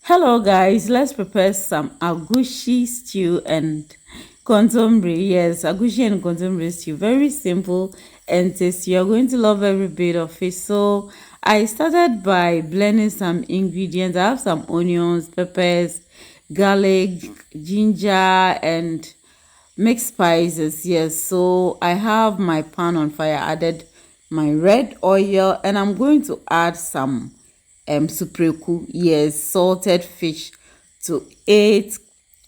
Hello guys, let's prepare some agushi stew and Nkotomere. Yes, agushi and Nkotomere stew. Very simple and tasty. You're going to love every bit of it. So I started by blending some ingredients. I have some onions, peppers, garlic, ginger, and mixed spices. Yes, so I have my pan on fire, added my red oil, and I'm going to add some supreku, yes, salted fish to eat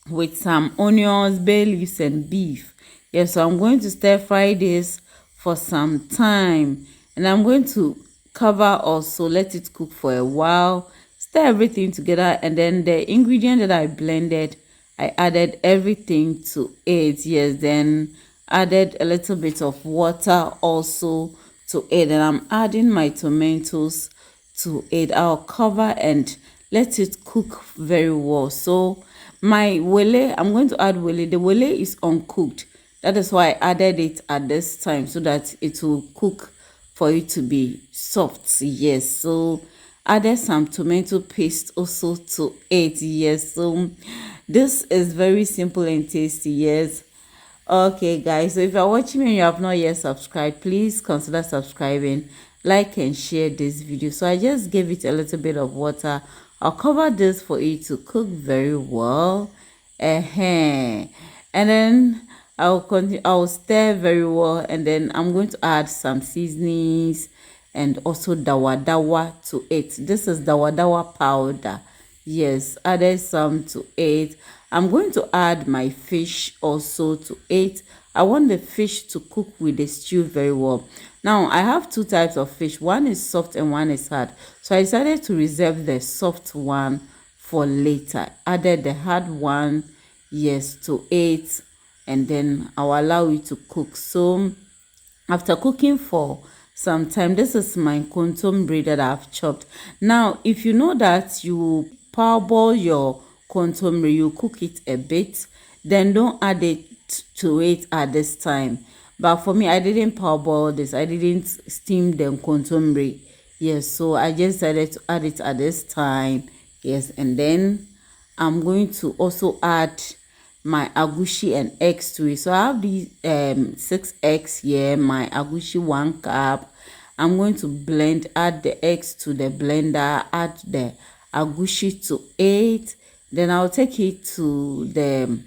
with some onions, bay leaves, and beef. Yes, so I'm going to stir fry this for some time, and I'm going to cover also, let it cook for a while, stir everything together, and then the ingredient that I blended, I added everything to it. Yes, then added a little bit of water also to it, and I'm adding my tomatoes to it. I'll cover and let it cook very well. So my wele, I'm going to add wele. The wele is uncooked. That is why I added it at this time, so that it will cook for it to be soft. Yes, so added some tomato paste also to it. Yes, so this is very simple and tasty. Yes. Okay guys, so if you're watching me and you have not yet subscribed, please consider subscribing, like and share this video. So I just gave it a little bit of water. I'll cover this for it to cook very well. And then I'll stir very well, and then I'm going to add some seasonings and also dawa dawa to it. This is dawa dawa powder. Yes, added some to it. I'm going to add my fish also to it. I want the fish to cook with the stew very well. Now, I have two types of fish. One is soft and one is hard. So I decided to reserve the soft one for later. Added the hard one, yes, to it. And then I'll allow it to cook. So after cooking for some time, this is my Nkotomere that I've chopped. Now, if you know that you parboil your Nkotomere, you cook it a bit, then don't add it to it at this time. But for me, I didn't parboil this. I didn't steam the Nkotomere. Yes, so I just decided to add it at this time. Yes, and then I'm going to also add my agushi and eggs to it. So I have these 6 eggs here, my agushi 1 cup. I'm going to add the eggs to the blender, add the agushi to it. Then I'll take it to the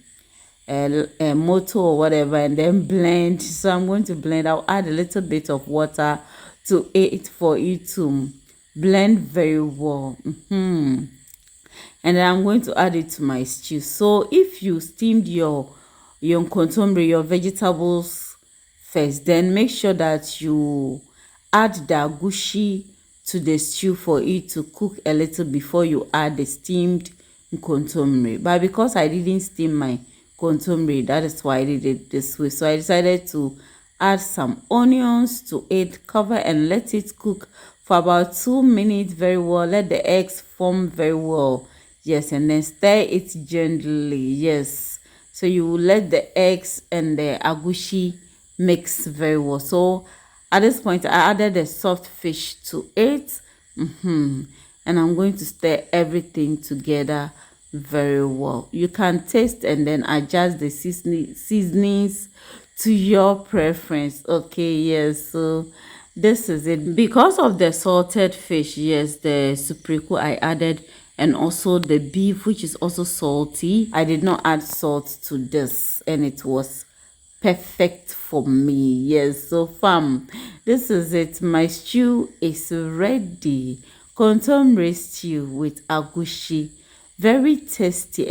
motor or whatever, and then blend. So I'm going to blend. I'll add a little bit of water to it for it to blend very well. And then I'm going to add it to my stew. So if you steamed your Nkotomere, your vegetables first, then make sure that you add the agushi to the stew for it to cook a little before you add the steamed Nkotomere. But because I didn't steam my Nkotomere, that is why I did it this way. So I decided to add some onions to it, cover and let it cook for about 2 minutes very well. Let the eggs form very well. Yes, and then stir it gently. Yes, so you will let the eggs and the agushi mix very well. So at this point, I added the soft fish to it. And I'm going to stir everything together very well. You can taste and then adjust the seasonings to your preference. Okay, yes, so this is it. Because of the salted fish, yes, the supreku I added, and also the beef, which is also salty, I did not add salt to this, and it was perfect for me. Yes, so fam, this is it. My stew is ready. Nkotomere stew with agushi, very tasty.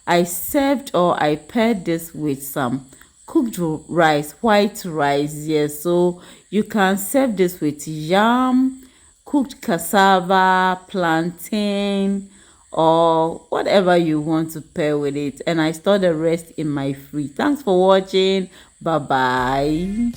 I served, or I paired this with some cooked rice, white rice. Yes, so you can serve this with yam, cooked cassava, plantain, or whatever you want to pair with it. And I store the rest in my fridge. Thanks for watching. Bye bye.